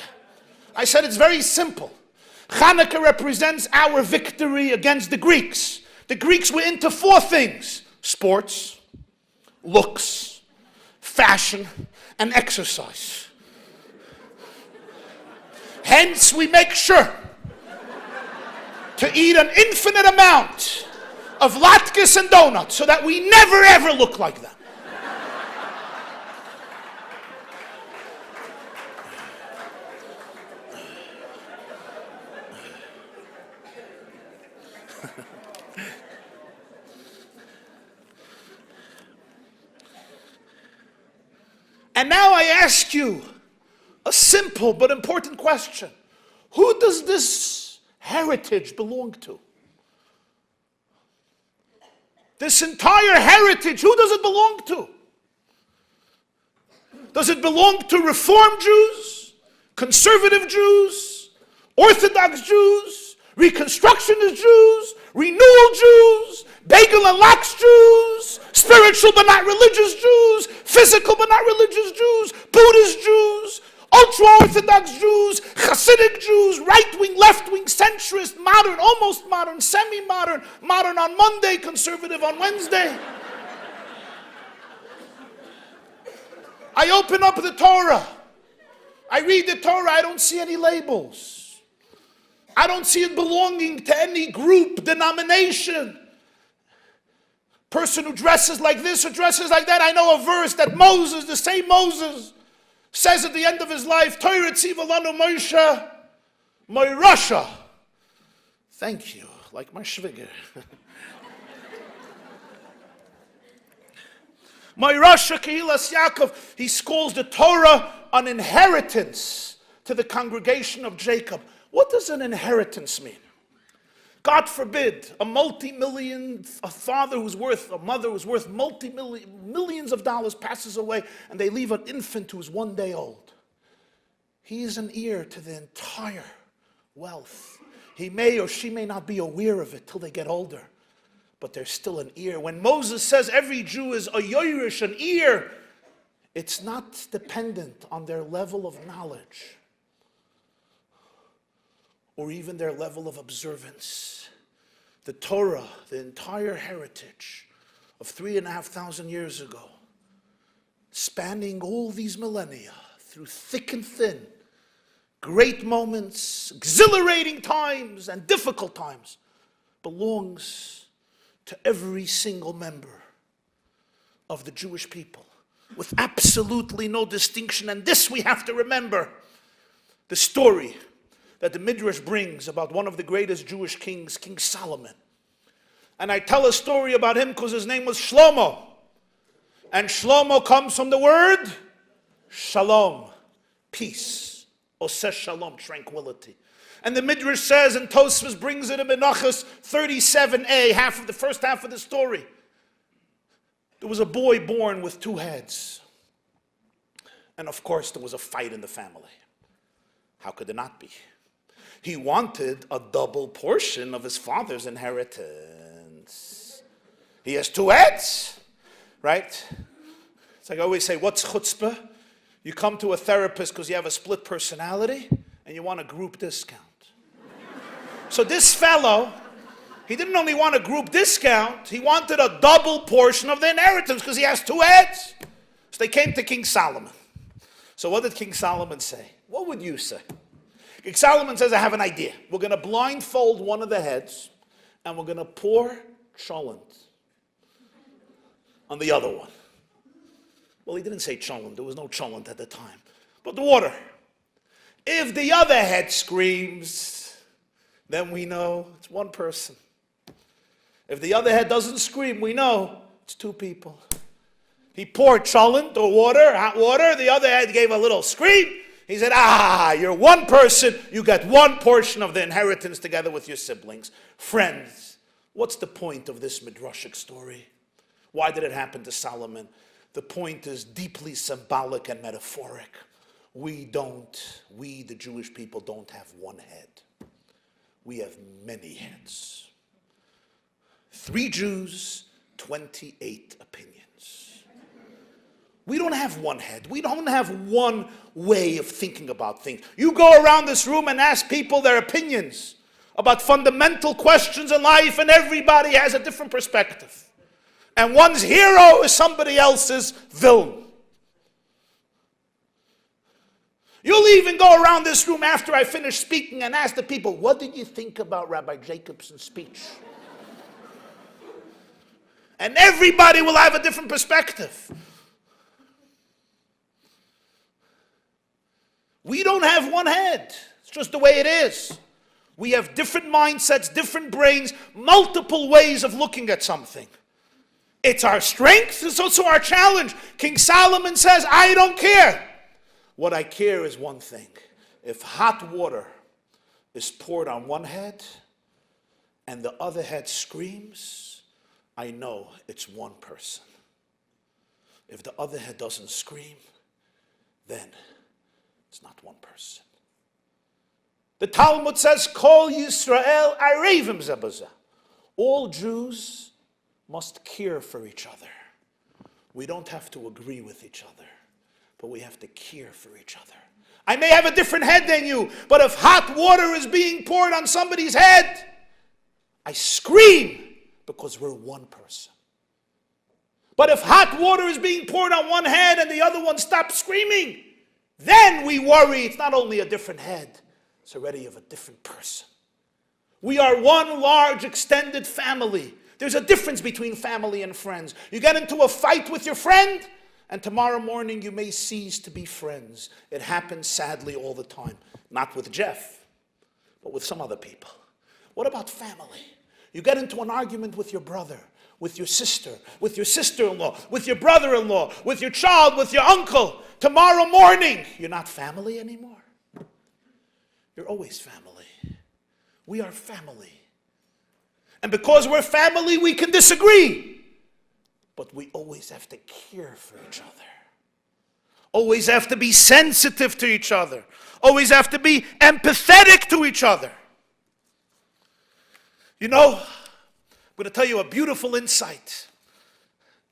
I said it's very simple. Hanukkah represents our victory against the Greeks. The Greeks were into 4 things: sports, looks, fashion, and exercise. Hence, we make sure to eat an infinite amount of latkes and donuts so that we never ever look like them. And now I ask you a simple but important question. Who does this heritage belong to? This entire heritage, who does it belong to? Does it belong to Reform Jews, Conservative Jews, Orthodox Jews, Reconstructionist Jews, Renewal Jews, Bagel and Lax Jews, spiritual but not religious Jews, physical but not religious Jews, Buddhist Jews, ultra-Orthodox Jews, Hasidic Jews, right-wing, left-wing, centrist, modern, almost modern, semi-modern, modern on Monday, conservative on Wednesday? I open up the Torah. I read the Torah. I don't see any labels. I don't see it belonging to any group, denomination. Person who dresses like this or dresses like that. I know a verse that Moses, the same Moses, says at the end of his life, Torah tziva lanu Moshe, my Russia. Thank you, like my shviger. My Rasha Kehilas Yaakov, he calls the Torah an inheritance to the congregation of Jacob. What does an inheritance mean? God forbid, a father who's worth, a mother who's worth millions of dollars passes away and they leave an infant who's 1 day old. He is an heir to the entire wealth. He may or she may not be aware of it till they get older. But there's still an ear. When Moses says every Jew is a yoirish, an ear, it's not dependent on their level of knowledge or even their level of observance. The Torah, the entire heritage of 3,500 years ago, spanning all these millennia, through thick and thin, great moments, exhilarating times, and difficult times, belongs to every single member of the Jewish people, with absolutely no distinction. And this we have to remember, the story that the Midrash brings about one of the greatest Jewish kings, King Solomon. And I tell a story about him because his name was Shlomo. And Shlomo comes from the word shalom, peace, oseh shalom, tranquility. And the Midrash says, and Tosfos brings it in Menachos 37a, the first half of the story. There was a boy born with 2 heads. And of course, there was a fight in the family. How could there not be? He wanted a double portion of his father's inheritance. He has 2 heads, right? It's like I always say, what's chutzpah? You come to a therapist because you have a split personality and you want a group discount. So this fellow, he didn't only want a group discount, he wanted a double portion of the inheritance because he has 2 heads. So they came to King Solomon. So what did King Solomon say? What would you say? King Solomon says, I have an idea. We're going to blindfold one of the heads and we're going to pour cholent on the other one. Well, he didn't say cholent. There was no cholent at the time. But the water. If the other head screams, then we know it's 1 person. If the other head doesn't scream, we know it's 2 people. He poured cholent or water, hot water. The other head gave a little scream. He said, you're 1 person. You get 1 portion of the inheritance together with your siblings. Friends, what's the point of this midrashic story? Why did it happen to Solomon? The point is deeply symbolic and metaphoric. We, the Jewish people, don't have 1 head. We have many heads. 3 Jews, 28 opinions. We don't have 1 head. We don't have 1 way of thinking about things. You go around this room and ask people their opinions about fundamental questions in life, and everybody has a different perspective. And one's hero is somebody else's villain. You'll even go around this room after I finish speaking and ask the people, what did you think about Rabbi Jacobson's speech? And everybody will have a different perspective. We don't have 1 head. It's just the way it is. We have different mindsets, different brains, multiple ways of looking at something. It's our strength, it's also our challenge. King Solomon says, I don't care. What I care is 1 thing. If hot water is poured on 1 head and the other head screams, I know it's 1 person. If the other head doesn't scream, then it's not 1 person. The Talmud says, Kol Yisrael arevim ze b'zeh. All Jews must care for each other. We don't have to agree with each other, but we have to care for each other. I may have a different head than you, but if hot water is being poured on somebody's head, I scream because we're 1 person. But if hot water is being poured on one head and the other one stops screaming, then we worry it's not only a different head, it's already of a different person. We are one large extended family. There's a difference between family and friends. You get into a fight with your friend, and tomorrow morning you may cease to be friends. It happens sadly all the time. Not with Jeff, but with some other people. What about family? You get into an argument with your brother, with your sister, with your sister-in-law, with your brother-in-law, with your child, with your uncle. Tomorrow morning, you're not family anymore. You're always family. We are family. And because we're family, we can disagree. But we always have to care for each other. Always have to be sensitive to each other. Always have to be empathetic to each other. You know, I'm going to tell you a beautiful insight.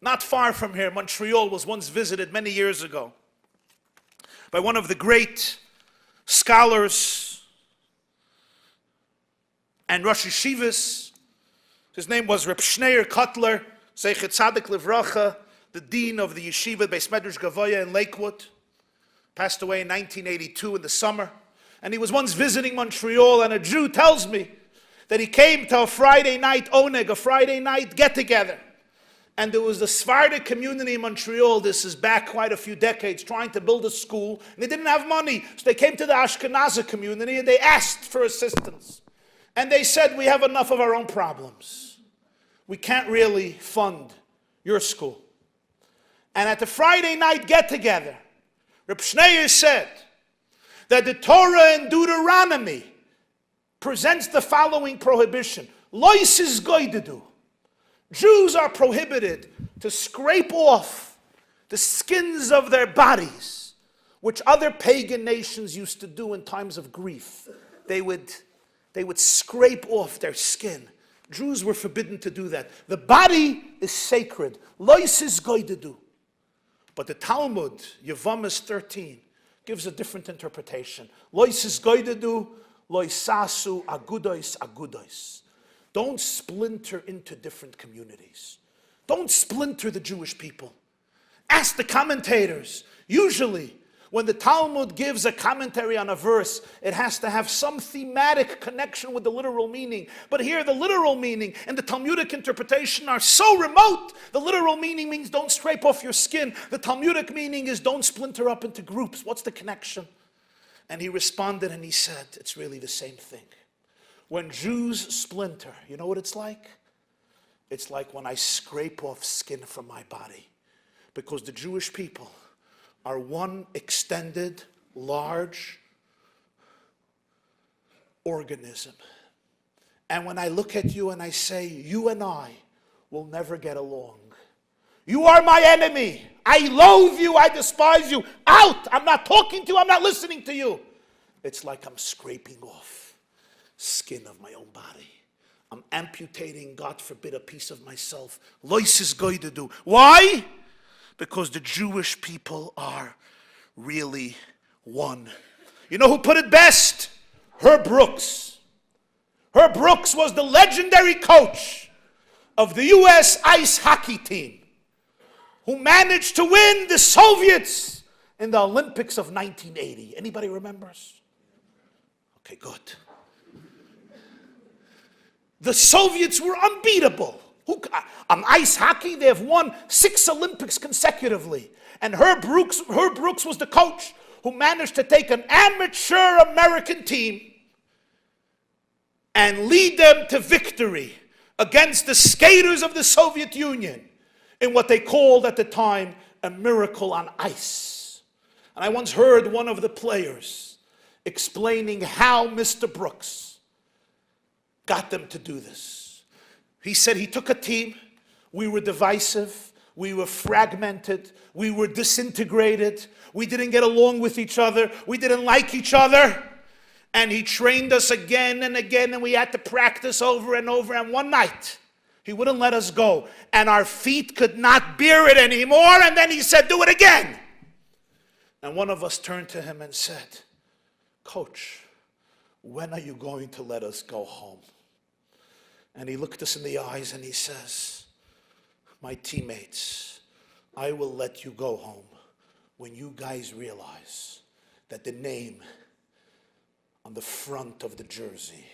Not far from here, Montreal was once visited many years ago by one of the great scholars and Rosh Yeshivas. His name was Reb Schneur Kotler, Zeichet Tzadik Livracha, the dean of the yeshiva Beis Medrash Gavoya in Lakewood. Passed away in 1982 in the summer. And he was once visiting Montreal, and a Jew tells me that he came to a Friday night oneg, a Friday night get-together. And there was the Sephardic community in Montreal, this is back quite a few decades, trying to build a school, and they didn't have money. So they came to the Ashkenazi community and they asked for assistance. And they said, we have enough of our own problems. We can't really fund your school. And at the Friday night get-together, Reb Schneur said that the Torah in Deuteronomy presents the following prohibition. Lois is goidedu. Jews are prohibited to scrape off the skins of their bodies, which other pagan nations used to do in times of grief. They would scrape off their skin. Jews were forbidden to do that. The body is sacred. Lois is goidedu. But the Talmud, Yevamos 13, gives a different interpretation. Lois is goidedu. Loisasu agudois agudois. Don't splinter into different communities. Don't splinter the Jewish people. Ask the commentators. Usually, when the Talmud gives a commentary on a verse, it has to have some thematic connection with the literal meaning. But here, the literal meaning and the Talmudic interpretation are so remote. The literal meaning means don't scrape off your skin. The Talmudic meaning is don't splinter up into groups. What's the connection? And he responded and he said, it's really the same thing. When Jews splinter, you know what it's like? It's like when I scrape off skin from my body. Because the Jewish people are one extended, large organism. And when I look at you and I say, you and I will never get along. You are my enemy. I loathe you. I despise you. Out. I'm not talking to you. I'm not listening to you. It's like I'm scraping off skin of my own body. I'm amputating, God forbid, a piece of myself. Lois is going to do. Why? Because the Jewish people are really one. You know who put it best? Herb Brooks. Herb Brooks was the legendary coach of the U.S. ice hockey team, who managed to win the Soviets in the Olympics of 1980. Anybody remembers? Okay, good. The Soviets were unbeatable. On ice hockey, they have won 6 Olympics consecutively. And Herb Brooks was the coach who managed to take an amateur American team and lead them to victory against the skaters of the Soviet Union in what they called at the time a miracle on ice. And I once heard one of the players explaining how Mr. Brooks got them to do this. He said he took a team, we were divisive, we were fragmented, we were disintegrated, we didn't get along with each other, we didn't like each other, and he trained us again and again, and we had to practice over and over, and one night, he wouldn't let us go, and our feet could not bear it anymore, and then he said, do it again. And one of us turned to him and said, Coach, when are you going to let us go home? And he looked us in the eyes and he says, my teammates, I will let you go home when you guys realize that the name on the front of the jersey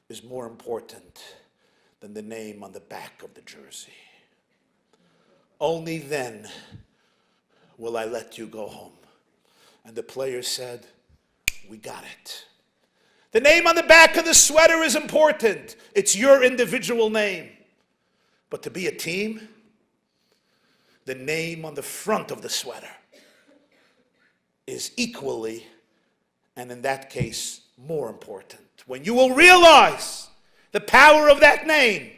is more important than the name on the back of the jersey. Only then will I let you go home. And the player said, we got it. The name on the back of the sweater is important. It's your individual name. But to be a team, the name on the front of the sweater is equally, and in that case, more important. When you will realize the power of that name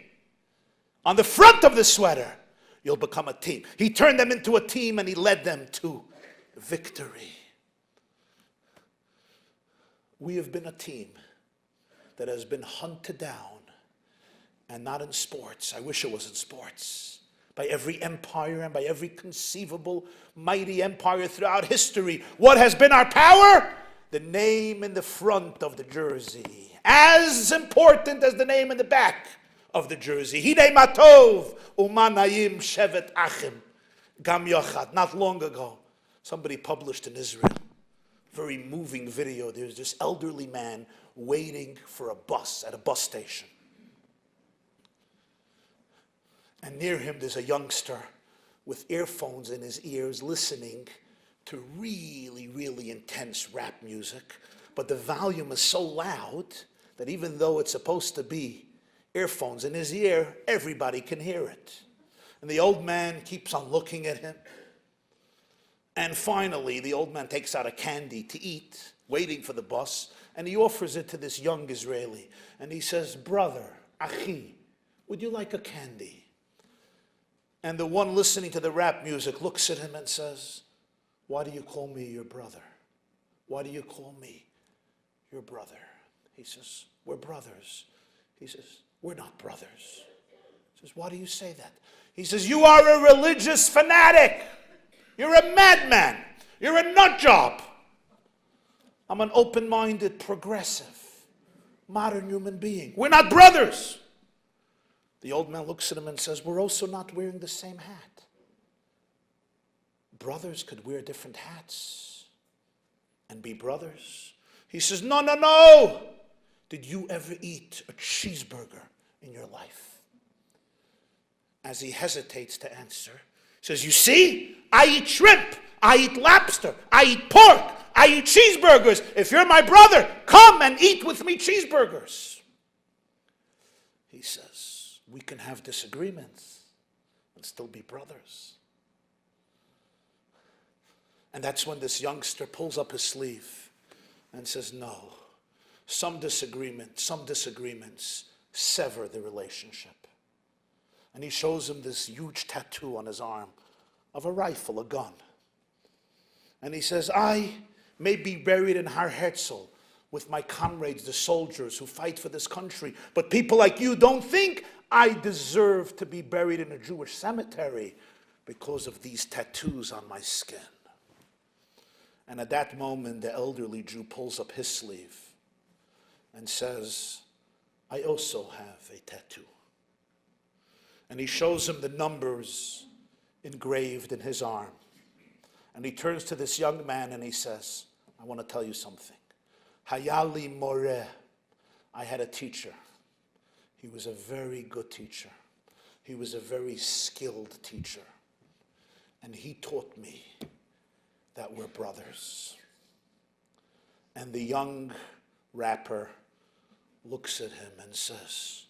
on the front of the sweater, you'll become a team. He turned them into a team and he led them to victory. We have been a team that has been hunted down, and not in sports. I wish it was in sports. By every empire and by every conceivable mighty empire throughout history. What has been our power? The name in the front of the jersey. As important as the name in the back of the jersey. Hine matov umanayim shevet achim gam yochad. Not long ago, somebody published in Israel very moving video. There's this elderly man waiting for a bus at a bus station. And near him there's a youngster with earphones in his ears listening to really, really intense rap music. But the volume is so loud that even though it's supposed to be earphones in his ear, everybody can hear it. And the old man keeps on looking at him. And finally, the old man takes out a candy to eat, waiting for the bus, and he offers it to this young Israeli. And he says, brother, achi, would you like a candy? And the one listening to the rap music looks at him and says, why do you call me your brother? Why do you call me your brother? He says, we're brothers. He says, we're not brothers. He says, why do you say that? He says, you are a religious fanatic. You're a madman. You're a nut job. I'm an open-minded, progressive, modern human being. We're not brothers. The old man looks at him and says, we're also not wearing the same hat. Brothers could wear different hats and be brothers. He says, no, no, no. Did you ever eat a cheeseburger in your life? As he hesitates to answer, he says, you see, I eat shrimp, I eat lobster, I eat pork, I eat cheeseburgers. If you're my brother, come and eat with me cheeseburgers. He says, we can have disagreements and still be brothers. And that's when this youngster pulls up his sleeve and says, no, some disagreements sever the relationship. And he shows him this huge tattoo on his arm of a rifle, a gun. And he says, I may be buried in Har Herzl with my comrades, the soldiers who fight for this country, but people like you don't think I deserve to be buried in a Jewish cemetery because of these tattoos on my skin. And at that moment, the elderly Jew pulls up his sleeve and says, I also have a tattoo. And he shows him the numbers engraved in his arm. And he turns to this young man and he says, I want to tell you something. Hayali Moreh. I had a teacher. He was a very good teacher. He was a very skilled teacher. And he taught me that we're brothers. And the young rapper looks at him and says,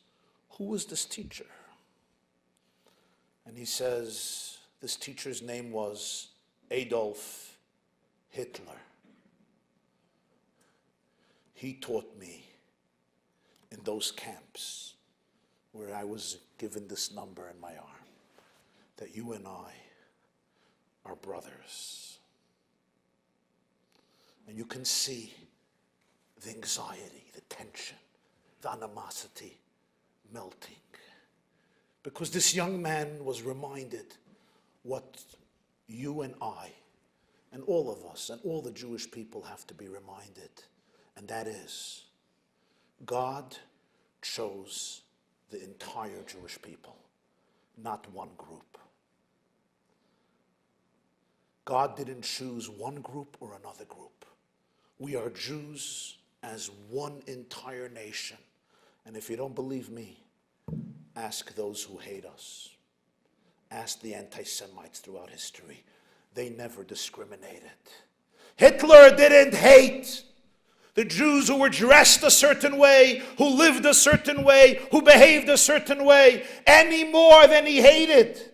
who was this teacher? And he says, this teacher's name was Adolf Hitler. He taught me in those camps where I was given this number in my arm, that you and I are brothers. And you can see the anxiety, the tension, the animosity melting. Because this young man was reminded what you and I, and all of us, and all the Jewish people have to be reminded. And that is, God chose the entire Jewish people, not one group. God didn't choose one group or another group. We are Jews as one entire nation. And if you don't believe me, ask those who hate us. Ask the anti-Semites throughout history. They never discriminated. Hitler didn't hate the Jews who were dressed a certain way, who lived a certain way, who behaved a certain way, any more than he hated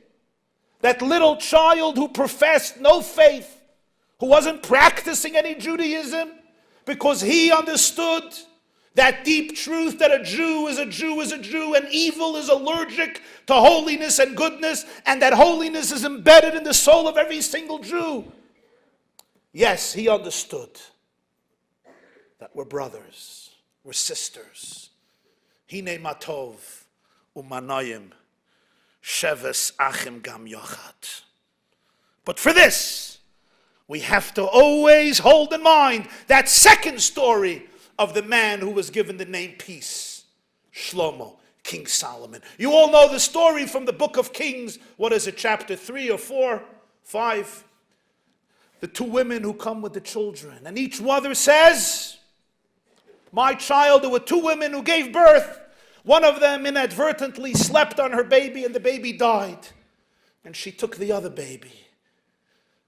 that little child who professed no faith, who wasn't practicing any Judaism, because he understood that deep truth that a Jew is a Jew is a Jew, and evil is allergic to holiness and goodness, and that holiness is embedded in the soul of every single Jew. Yes, he understood that we're brothers, we're sisters. Hine matov umanayim sheves achim gam yochad. But for this, we have to always hold in mind that second story of the man who was given the name Peace, Shlomo, King Solomon. You all know the story from the book of Kings. What is it, chapter 3 or 4, 5? The two women who come with the children. And each mother says, my child, there were two women who gave birth. One of them inadvertently slept on her baby and the baby died. And she took the other baby.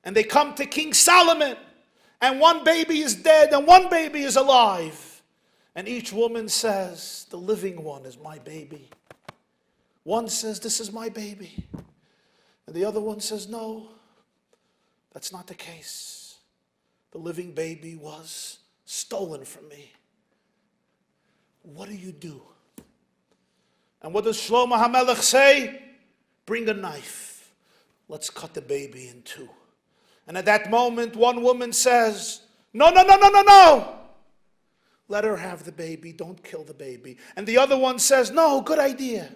And they come to King Solomon. And one baby is dead and one baby is alive. And each woman says, the living one is my baby. One says, this is my baby. And the other one says, no, that's not the case. The living baby was stolen from me. What do you do? And what does Shlomo HaMelech say? Bring a knife. Let's cut the baby in two. And at that moment, one woman says, no, no, no, no, no, no. Let her have the baby. Don't kill the baby. And the other one says, no, good idea.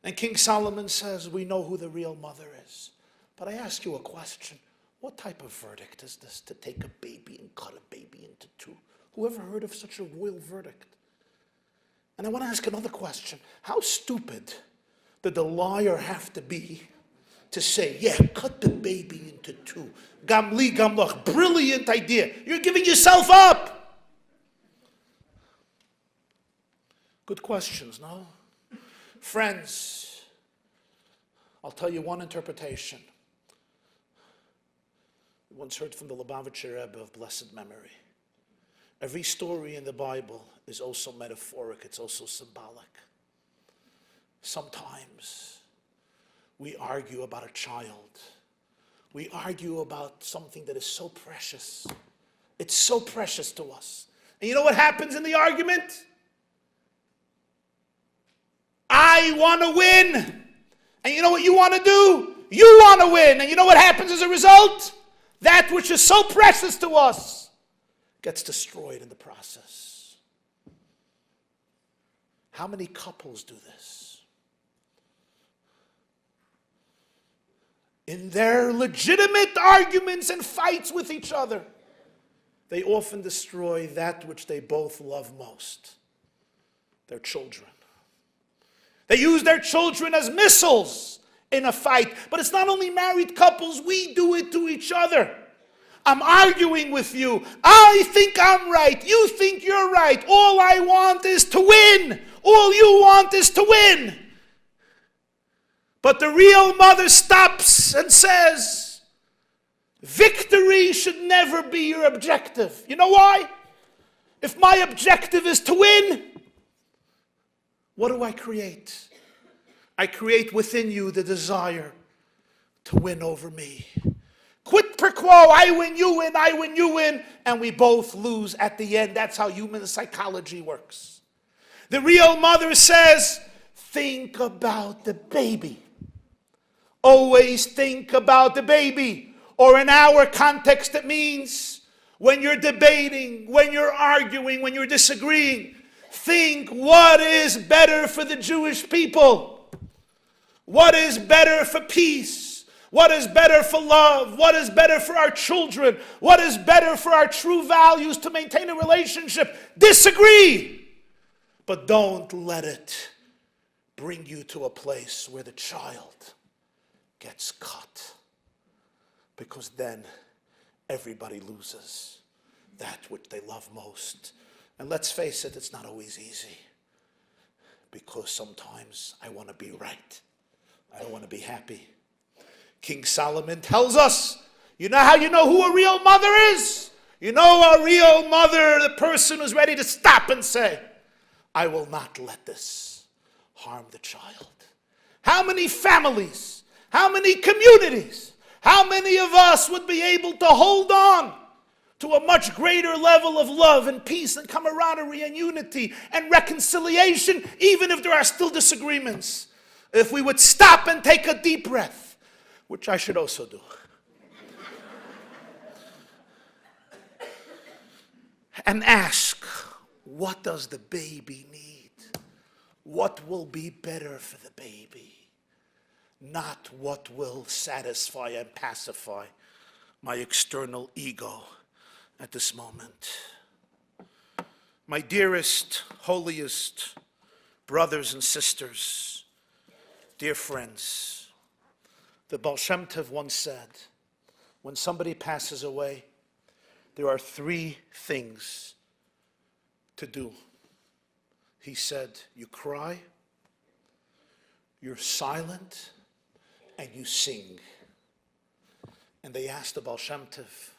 And King Solomon says, we know who the real mother is. But I ask you a question. What type of verdict is this, to take a baby and cut a baby into two? Who ever heard of such a royal verdict? And I want to ask another question. How stupid did the liar have to be to say, yeah, cut the baby into two? Gamli gamloch, brilliant idea. You're giving yourself up. Good questions, no? Friends, I'll tell you one interpretation. We once heard from the Lubavitcher Rebbe of blessed memory. Every story in the Bible is also metaphoric, it's also symbolic. Sometimes we argue about a child. We argue about something that is so precious. It's so precious to us. And you know what happens in the argument? I want to win. And you know what you want to do? You want to win. And you know what happens as a result? That which is so precious to us gets destroyed in the process. How many couples do this? In their legitimate arguments and fights with each other, they often destroy that which they both love most, their children. They use their children as missiles in a fight. But it's not only married couples, we do it to each other. I'm arguing with you. I think I'm right. You think you're right. All I want is to win. All you want is to win. But the real mother stops and says, victory should never be your objective. You know why? If my objective is to win, what do I create? I create within you the desire to win over me. Quid pro quo, I win, you win, I win, you win, and we both lose at the end. That's how human psychology works. The real mother says, think about the baby. Always think about the baby. Or in our context, it means when you're debating, when you're arguing, when you're disagreeing, think what is better for the Jewish people. What is better for peace? What is better for love? What is better for our children? What is better for our true values to maintain a relationship? Disagree. But don't let it bring you to a place where the child gets cut. Because then everybody loses that which they love most. And let's face it, it's not always easy. Because sometimes I want to be right. I don't want to be happy. King Solomon tells us, you know how you know who a real mother is? You know a real mother, the person who's ready to stop and say, I will not let this harm the child. How many families, how many communities, how many of us would be able to hold on to a much greater level of love and peace and camaraderie and unity and reconciliation, even if there are still disagreements? If we would stop and take a deep breath, which I should also do. And ask, what does the baby need? What will be better for the baby? Not what will satisfy and pacify my external ego at this moment. My dearest, holiest brothers and sisters, dear friends, the Baal Shem Tov once said, when somebody passes away, there are three things to do. He said, you cry, you're silent, and you sing. And they asked the Baal Shem Tov,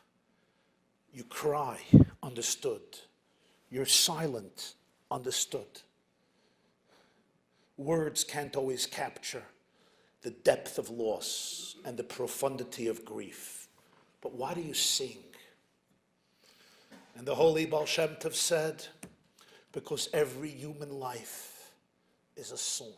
you cry, understood. You're silent, understood. Words can't always capture the depth of loss and the profundity of grief. But why do you sing? And the holy Baal Shem Tov said, because every human life is a song.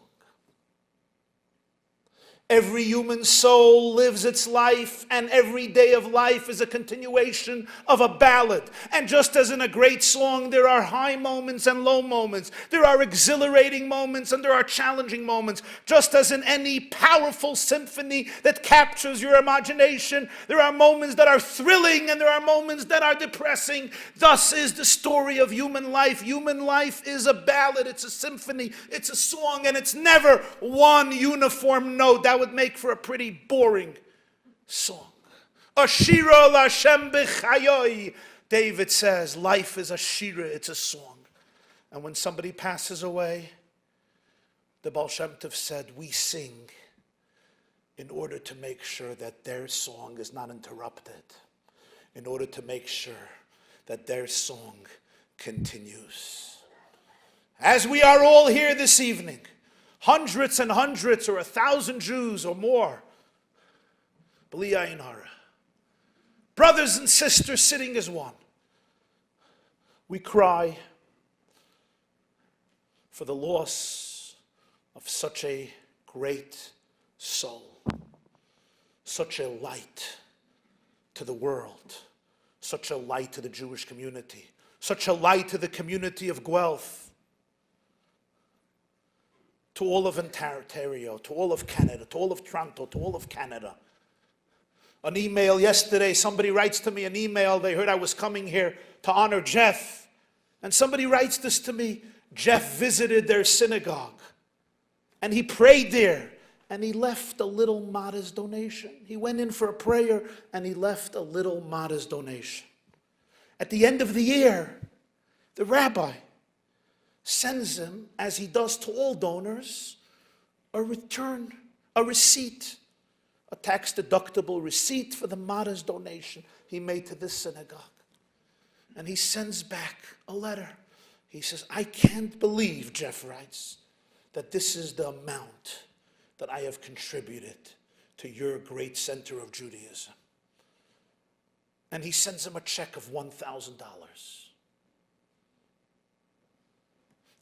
Every human soul lives its life, and every day of life is a continuation of a ballad. And just as in a great song, there are high moments and low moments. There are exhilarating moments and there are challenging moments. Just as in any powerful symphony that captures your imagination, there are moments that are thrilling and there are moments that are depressing. Thus is the story of human life. Human life is a ballad, it's a symphony, it's a song, and it's never one uniform note. That would make for a pretty boring song. Ashira l'Hashem b'chayoi. David says, life is a shira, it's a song. And when somebody passes away, the Baal Shem Tov said, we sing in order to make sure that their song is not interrupted, in order to make sure that their song continues. As we are all here this evening, hundreds and hundreds or 1,000 Jews or more, b'li ayin hara, brothers and sisters sitting as one, we cry for the loss of such a great soul, such a light to the world, such a light to the Jewish community, such a light to the community of Guelph, to all of Ontario, to all of Canada, to all of Toronto, to all of Canada. An email yesterday, somebody writes to me an email, they heard I was coming here to honor Jeff. And somebody writes this to me, Jeff visited their synagogue. And he prayed there. And he left a little modest donation. He went in for a prayer and he left a little modest donation. At the end of the year, the rabbi sends him, as he does to all donors, a receipt, a tax-deductible receipt for the modest donation he made to this synagogue. And he sends back a letter. He says, I can't believe, Jeff writes, that this is the amount that I have contributed to your great center of Judaism. And he sends him a check of $1,000.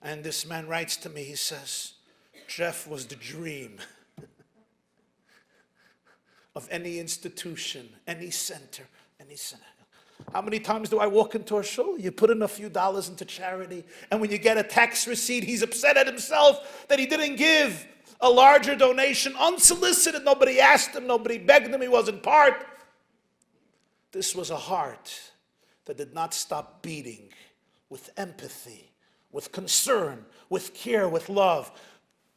And this man writes to me, he says, Jeff was the dream of any institution, any center, any synagogue. How many times do I walk into a shul? You put in a few dollars into charity, and when you get a tax receipt, he's upset at himself that he didn't give a larger donation, unsolicited. Nobody asked him, nobody begged him, he wasn't part. This was a heart that did not stop beating with empathy, with concern, with care, with love.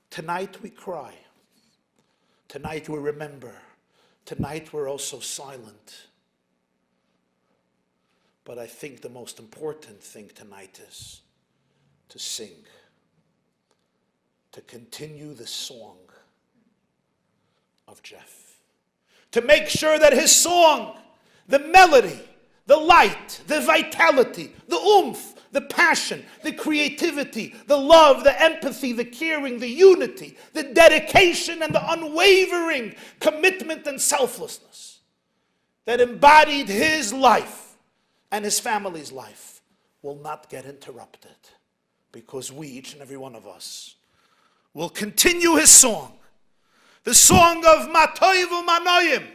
Tonight we cry. Tonight we remember. Tonight we're also silent. But I think the most important thing tonight is to sing, to continue the song of Jeff, to make sure that his song, the melody, the light, the vitality, the oomph, the passion, the creativity, the love, the empathy, the caring, the unity, the dedication, and the unwavering commitment and selflessness that embodied his life and his family's life will not get interrupted, because we, each and every one of us, will continue his song, the song of Matoiv u'Manoyim,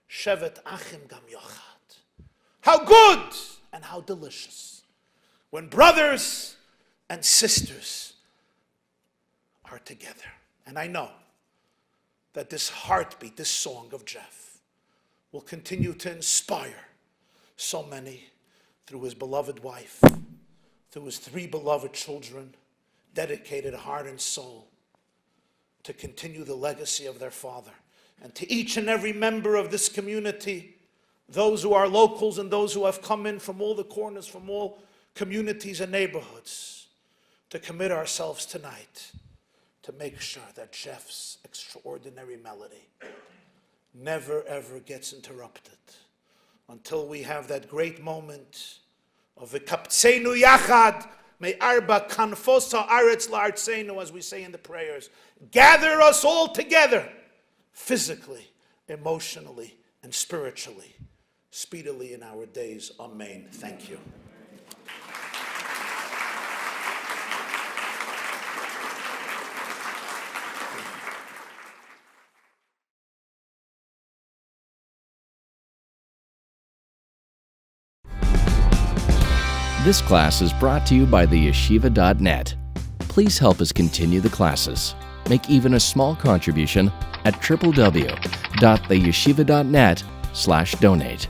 Shevet Achim Gam Yochad. How good and how delicious when brothers and sisters are together. And I know that this heartbeat, this song of Jeff, will continue to inspire so many through his beloved wife, through his 3 beloved children, dedicated heart and soul, to continue the legacy of their father. And to each and every member of this community, those who are locals and those who have come in from all the corners, from all communities and neighborhoods, to commit ourselves tonight to make sure that Jeff's extraordinary melody never ever gets interrupted until we have that great moment of V'kaptzenu yachad me'arba kanfosa aretz la'artzenu, as we say in the prayers. Gather us all together, physically, emotionally, and spiritually, speedily in our days. Amen. Thank you. This class is brought to you by theyeshiva.net. Please help us continue the classes. Make even a small contribution at www.theyeshiva.net/donate.